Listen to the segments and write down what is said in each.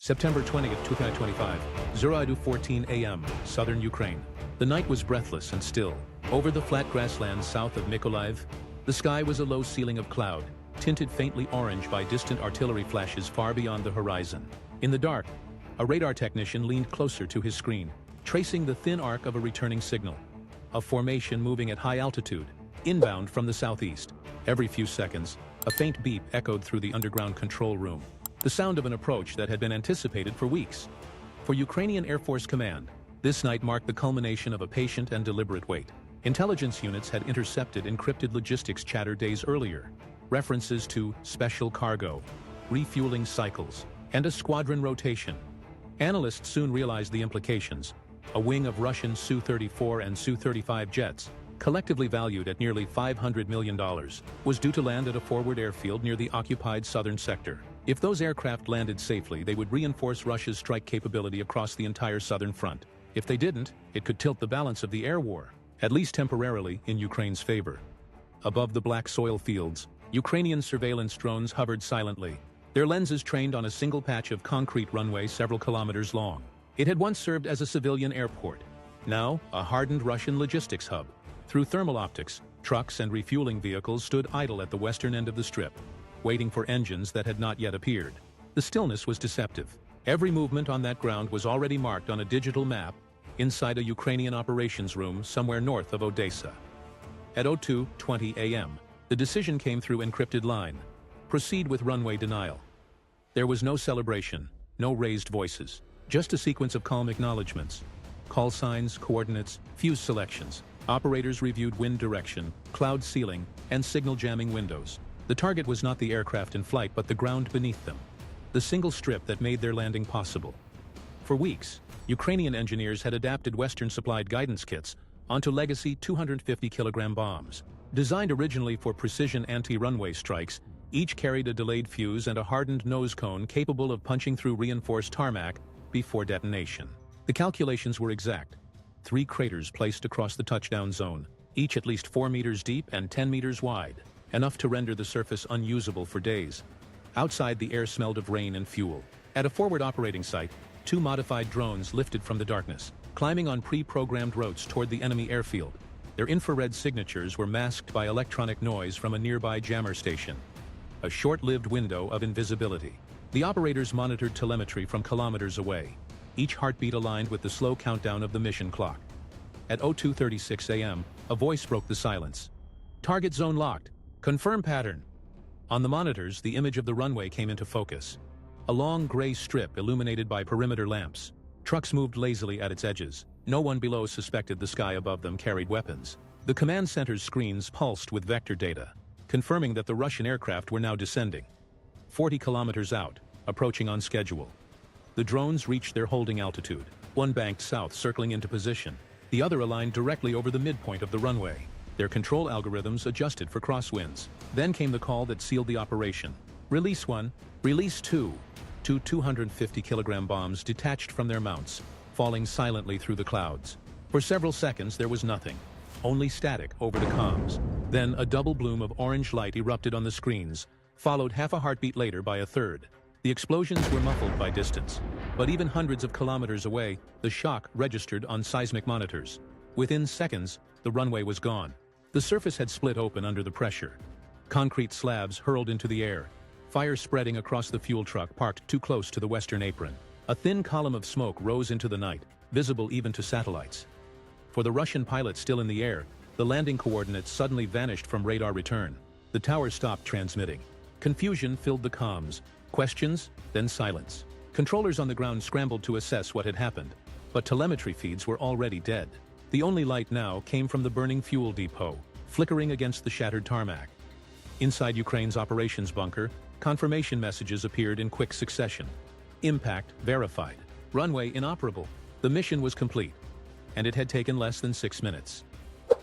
September 20th, 2025, 0:14 a.m., southern Ukraine. The night was breathless and still. Over the flat grasslands south of Mykolaiv, the sky was a low ceiling of cloud, tinted faintly orange by distant artillery flashes far beyond the horizon. In the dark, a radar technician leaned closer to his screen, tracing the thin arc of a returning signal. A formation moving at high altitude, inbound from the southeast. Every few seconds, a faint beep echoed through the underground control room. The sound of an approach that had been anticipated for weeks. For Ukrainian Air Force Command, this night marked the culmination of a patient and deliberate wait. Intelligence units had intercepted encrypted logistics chatter days earlier, references to special cargo, refueling cycles, and a squadron rotation. Analysts soon realized the implications. A wing of Russian Su-34 and Su-35 jets, collectively valued at nearly $500 million, was due to land at a forward airfield near the occupied southern sector. If those aircraft landed safely, they would reinforce Russia's strike capability across the entire southern front. If they didn't, it could tilt the balance of the air war, at least temporarily, in Ukraine's favor. Above the black soil fields, Ukrainian surveillance drones hovered silently, their lenses trained on a single patch of concrete runway several kilometers long. It had once served as a civilian airport, now a hardened Russian logistics hub. Through thermal optics, trucks and refueling vehicles stood idle at the western end of the strip, waiting for engines that had not yet appeared. The stillness was deceptive. Every movement on that ground was already marked on a digital map inside a Ukrainian operations room somewhere north of Odessa. At 02:20 a.m., the decision came through encrypted line: proceed with runway denial. There was no celebration, no raised voices, just a sequence of calm acknowledgements. Call signs, coordinates, fuse selections. Operators reviewed wind direction, cloud ceiling, and signal jamming windows. The target was not the aircraft in flight but the ground beneath them, the single strip that made their landing possible. For weeks, Ukrainian engineers had adapted Western-supplied guidance kits onto legacy 250-kilogram bombs. Designed originally for precision anti-runway strikes, each carried a delayed fuse and a hardened nose cone capable of punching through reinforced tarmac before detonation. The calculations were exact. 3 craters placed across the touchdown zone, each at least 4 meters deep and 10 meters wide, enough to render the surface unusable for days. Outside, the air smelled of rain and fuel. At a forward operating site, 2 modified drones lifted from the darkness, climbing on pre-programmed routes toward the enemy airfield. Their infrared signatures were masked by electronic noise from a nearby jammer station. A short-lived window of invisibility. The operators monitored telemetry from kilometers away, each heartbeat aligned with the slow countdown of the mission clock. At 02:36 a.m., a voice broke the silence. Target zone locked. Confirm pattern. On the monitors, the image of the runway came into focus. A long gray strip illuminated by perimeter lamps. Trucks moved lazily at its edges. No one below suspected the sky above them carried weapons. The command center's screens pulsed with vector data, confirming that the Russian aircraft were now descending. 40 kilometers out, approaching on schedule. The drones reached their holding altitude, one banked south circling into position, the other aligned directly over the midpoint of the runway. Their control algorithms adjusted for crosswinds. Then came the call that sealed the operation. Release 1, release 2. 2 250-kilogram bombs detached from their mounts, falling silently through the clouds. For several seconds there was nothing, only static over the comms. Then a double bloom of orange light erupted on the screens, followed half a heartbeat later by a third. The explosions were muffled by distance, but even hundreds of kilometers away, the shock registered on seismic monitors. Within seconds, the runway was gone. The surface had split open under the pressure. Concrete slabs hurled into the air, fire spreading across the fuel truck parked too close to the western apron. A thin column of smoke rose into the night, visible even to satellites. For the Russian pilots still in the air, the landing coordinates suddenly vanished from radar return. The tower stopped transmitting. Confusion filled the comms. Questions, then silence. Controllers on the ground scrambled to assess what had happened, but telemetry feeds were already dead. The only light now came from the burning fuel depot, flickering against the shattered tarmac. Inside Ukraine's operations bunker, confirmation messages appeared in quick succession. Impact verified. Runway inoperable. The mission was complete, and it had taken less than 6 minutes.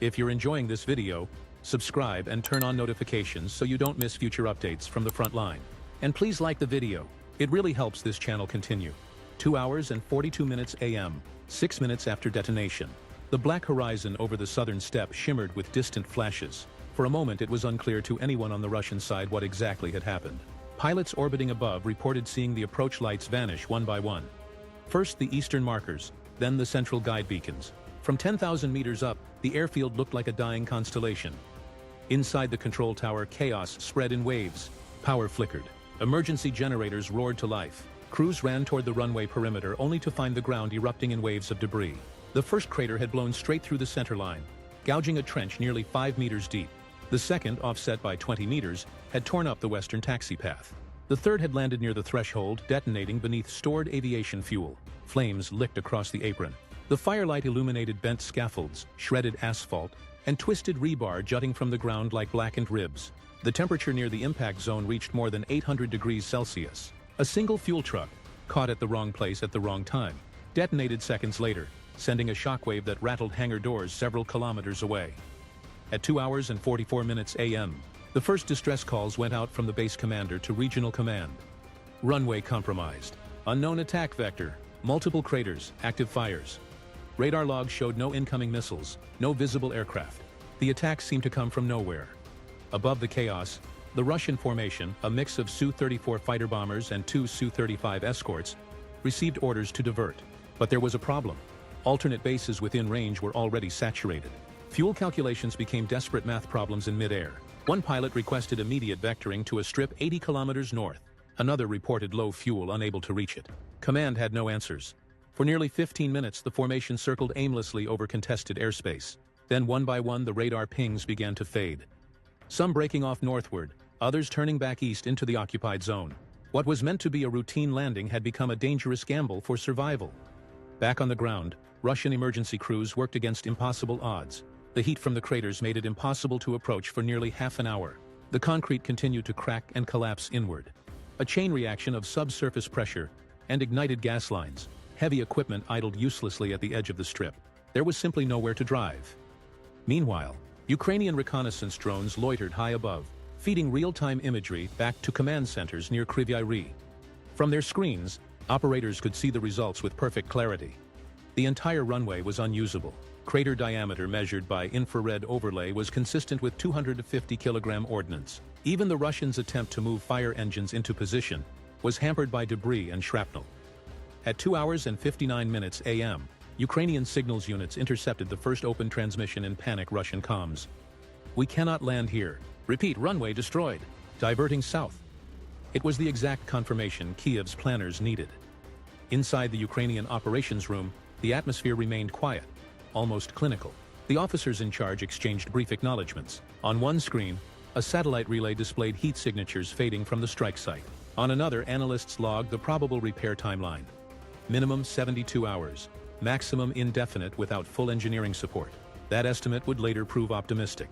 If you're enjoying this video, subscribe and turn on notifications so you don't miss future updates from the front line. And please like the video. It really helps this channel continue. 2 hours and 42 minutes a.m., 6 minutes after detonation. The black horizon over the southern steppe shimmered with distant flashes. For a moment it was unclear to anyone on the Russian side what exactly had happened. Pilots orbiting above reported seeing the approach lights vanish one by one. First the eastern markers, then the central guide beacons. From 10,000 meters up, the airfield looked like a dying constellation. Inside the control tower, chaos spread in waves. Power flickered. Emergency generators roared to life. Crews ran toward the runway perimeter only to find the ground erupting in waves of debris. The first crater had blown straight through the center line, gouging a trench nearly 5 meters deep. The second, offset by 20 meters, had torn up the western taxi path. The third had landed near the threshold, detonating beneath stored aviation fuel. Flames licked across the apron. The firelight illuminated bent scaffolds, shredded asphalt, and twisted rebar jutting from the ground like blackened ribs. The temperature near the impact zone reached more than 800 degrees Celsius. A single fuel truck, caught at the wrong place at the wrong time, detonated seconds later, sending a shockwave that rattled hangar doors several kilometers away. At 2 hours and 44 minutes a.m., the first distress calls went out from the base commander to regional command. Runway compromised. Unknown attack vector. Multiple craters. Active fires. Radar logs showed no incoming missiles, no visible aircraft. The attack seemed to come from nowhere. Above the chaos, the Russian formation, a mix of Su-34 fighter bombers and 2 Su-35 escorts, received orders to divert. But there was a problem. Alternate bases within range were already saturated. Fuel calculations became desperate math problems in mid-air. One pilot requested immediate vectoring to a strip 80 kilometers north. Another reported low fuel, unable to reach it. Command had no answers. For nearly 15 minutes, the formation circled aimlessly over contested airspace. Then one by one, the radar pings began to fade. Some breaking off northward, others turning back east into the occupied zone. What was meant to be a routine landing had become a dangerous gamble for survival. Back on the ground, Russian emergency crews worked against impossible odds. The heat from the craters made it impossible to approach for nearly half an hour. The concrete continued to crack and collapse inward. A chain reaction of subsurface pressure and ignited gas lines. Heavy equipment idled uselessly at the edge of the strip. There was simply nowhere to drive. Meanwhile, Ukrainian reconnaissance drones loitered high above, feeding real-time imagery back to command centers near Kryvyi Rih. From their screens, operators could see the results with perfect clarity. The entire runway was unusable. Crater diameter measured by infrared overlay was consistent with 250-kilogram ordnance. Even the Russians' attempt to move fire engines into position was hampered by debris and shrapnel. At 2 hours and 59 minutes a.m., Ukrainian signals units intercepted the first open transmission in panic Russian comms. "We cannot land here. Repeat, runway destroyed. Diverting south." It was the exact confirmation Kiev's planners needed. Inside the Ukrainian operations room, the atmosphere remained quiet, almost clinical. The officers in charge exchanged brief acknowledgements. On one screen, a satellite relay displayed heat signatures fading from the strike site. On another, analysts logged the probable repair timeline. Minimum 72 hours. Maximum indefinite without full engineering support. That estimate would later prove optimistic.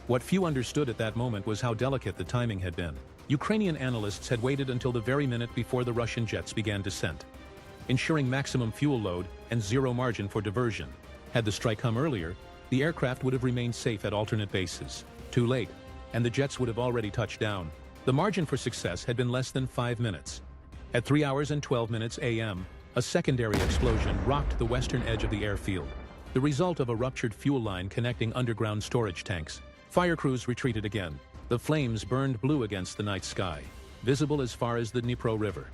What few understood at that moment was how delicate the timing had been. Ukrainian analysts had waited until the very minute before the Russian jets began descent, ensuring maximum fuel load and zero margin for diversion. Had the strike come earlier, the aircraft would have remained safe at alternate bases. Too late, and the jets would have already touched down. The margin for success had been less than 5 minutes. At 3 hours and 12 minutes a.m., a secondary explosion rocked the western edge of the airfield, the result of a ruptured fuel line connecting underground storage tanks. Fire crews retreated again. The flames burned blue against the night sky, visible as far as the Dnipro River.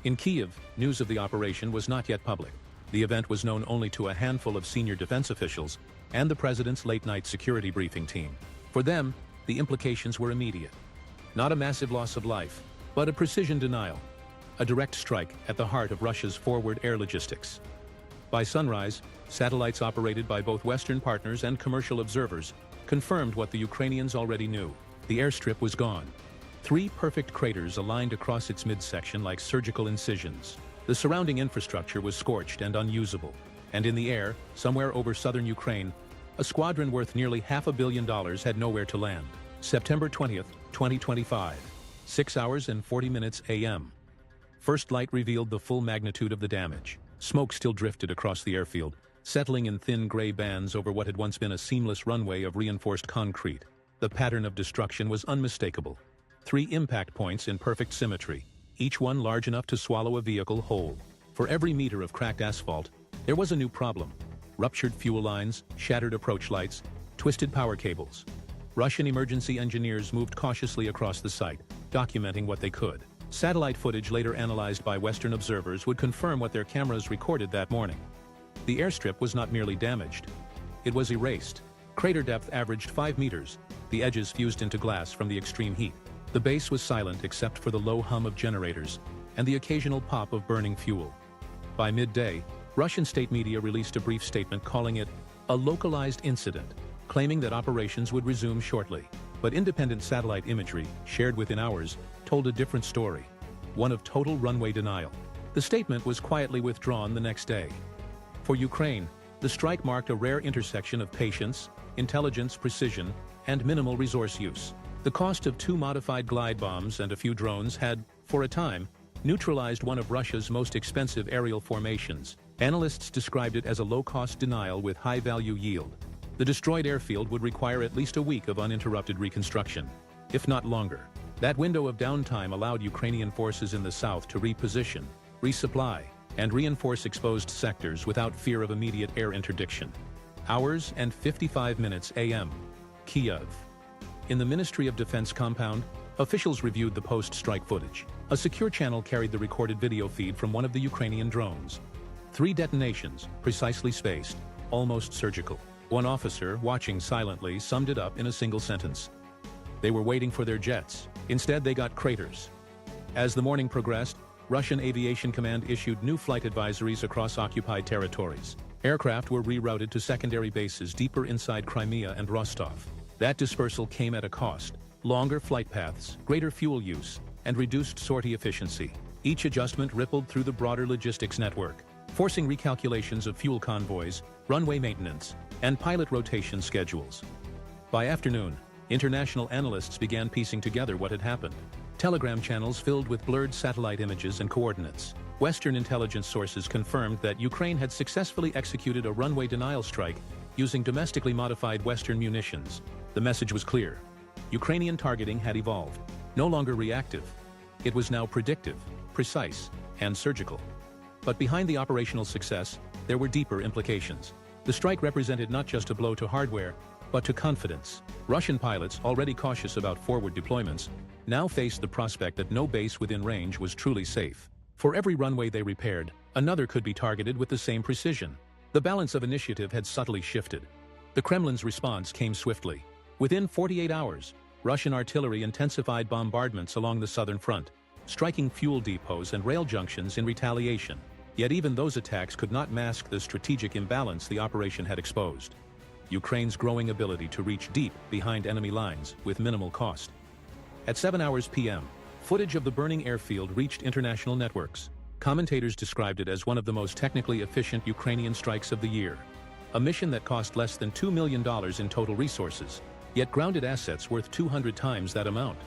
In Kiev, news of the operation was not yet public. The event was known only to a handful of senior defense officials and the president's late-night security briefing team. For them, the implications were immediate. Not a massive loss of life, but a precision denial. A direct strike at the heart of Russia's forward air logistics. By sunrise, satellites operated by both Western partners and commercial observers confirmed what the Ukrainians already knew. The airstrip was gone. 3 perfect craters aligned across its midsection like surgical incisions. The surrounding infrastructure was scorched and unusable. And in the air, somewhere over southern Ukraine, a squadron worth nearly $500 million had nowhere to land. September 20th, 2025. 6 hours and 40 minutes a.m. First light revealed the full magnitude of the damage. Smoke still drifted across the airfield, settling in thin gray bands over what had once been a seamless runway of reinforced concrete. The pattern of destruction was unmistakable. 3 impact points in perfect symmetry, each one large enough to swallow a vehicle whole. For every meter of cracked asphalt, there was a new problem. Ruptured fuel lines, shattered approach lights, twisted power cables. Russian emergency engineers moved cautiously across the site, documenting what they could. Satellite footage later analyzed by Western observers would confirm what their cameras recorded that morning. The airstrip was not merely damaged. It was erased. Crater depth averaged 5 meters, the edges fused into glass from the extreme heat. The base was silent except for the low hum of generators and the occasional pop of burning fuel. By midday, Russian state media released a brief statement calling it a localized incident, claiming that operations would resume shortly. But independent satellite imagery, shared within hours, told a different story, one of total runway denial. The statement was quietly withdrawn the next day. For Ukraine, the strike marked a rare intersection of patience, intelligence, precision, and minimal resource use. The cost of 2 modified glide bombs and a few drones had, for a time, neutralized one of Russia's most expensive aerial formations. Analysts described it as a low-cost denial with high-value yield. The destroyed airfield would require at least a week of uninterrupted reconstruction, if not longer. That window of downtime allowed Ukrainian forces in the south to reposition, resupply, and reinforce exposed sectors without fear of immediate air interdiction. Hours and 55 minutes a.m. Kiev. In the Ministry of Defense compound, officials reviewed the post-strike footage. A secure channel carried the recorded video feed from one of the Ukrainian drones. 3 detonations, precisely spaced, almost surgical. One officer, watching silently, summed it up in a single sentence. They were waiting for their jets. Instead, they got craters. As the morning progressed, Russian Aviation Command issued new flight advisories across occupied territories. Aircraft were rerouted to secondary bases deeper inside Crimea and Rostov. That dispersal came at a cost: longer flight paths, greater fuel use, and reduced sortie efficiency. Each adjustment rippled through the broader logistics network, forcing recalculations of fuel convoys, runway maintenance, and pilot rotation schedules. By afternoon, international analysts began piecing together what had happened. Telegram channels filled with blurred satellite images and coordinates. Western intelligence sources confirmed that Ukraine had successfully executed a runway denial strike using domestically modified Western munitions. The message was clear. Ukrainian targeting had evolved. No longer reactive. It was now predictive, precise, and surgical. But behind the operational success, there were deeper implications. The strike represented not just a blow to hardware, but to confidence. Russian pilots, already cautious about forward deployments, now faced the prospect that no base within range was truly safe. For every runway they repaired, another could be targeted with the same precision. The balance of initiative had subtly shifted. The Kremlin's response came swiftly. Within 48 hours, Russian artillery intensified bombardments along the southern front, striking fuel depots and rail junctions in retaliation. Yet even those attacks could not mask the strategic imbalance the operation had exposed. Ukraine's growing ability to reach deep behind enemy lines with minimal cost. At 7 hours p.m., footage of the burning airfield reached international networks. Commentators described it as one of the most technically efficient Ukrainian strikes of the year. A mission that cost less than $2 million in total resources, yet grounded assets worth 200 times that amount.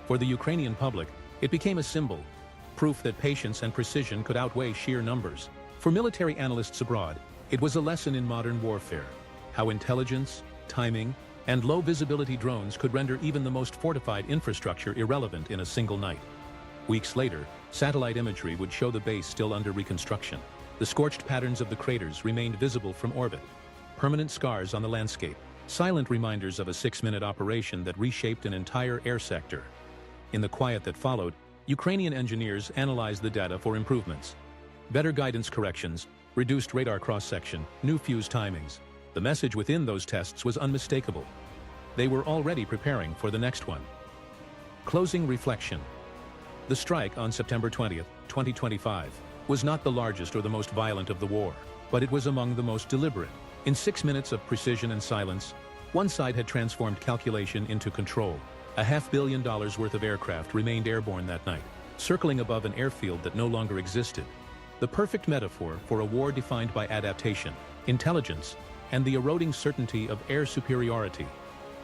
For the Ukrainian public, it became a symbol, proof that patience and precision could outweigh sheer numbers. For military analysts abroad, it was a lesson in modern warfare, how intelligence, timing, and low-visibility drones could render even the most fortified infrastructure irrelevant in a single night. Weeks later, satellite imagery would show the base still under reconstruction. The scorched patterns of the craters remained visible from orbit, permanent scars on the landscape, silent reminders of a 6-minute operation that reshaped an entire air sector. In the quiet that followed, Ukrainian engineers analyzed the data for improvements. Better guidance corrections, reduced radar cross-section, new fuse timings. The message within those tests was unmistakable. They were already preparing for the next one. Closing reflection. The strike on September 20th, 2025, was not the largest or the most violent of the war, but it was among the most deliberate. In 6 minutes of precision and silence, one side had transformed calculation into control. $500 million worth of aircraft remained airborne that night, circling above an airfield that no longer existed. The perfect metaphor for a war defined by adaptation, intelligence, and the eroding certainty of air superiority.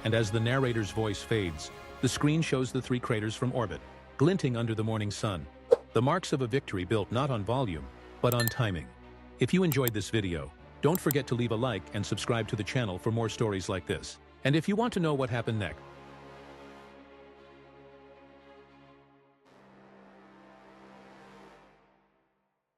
And as the narrator's voice fades, the screen shows the 3 craters from orbit, glinting under the morning sun. The marks of a victory built not on volume, but on timing. If you enjoyed this video, don't forget to leave a like and subscribe to the channel for more stories like this. And if you want to know what happened next,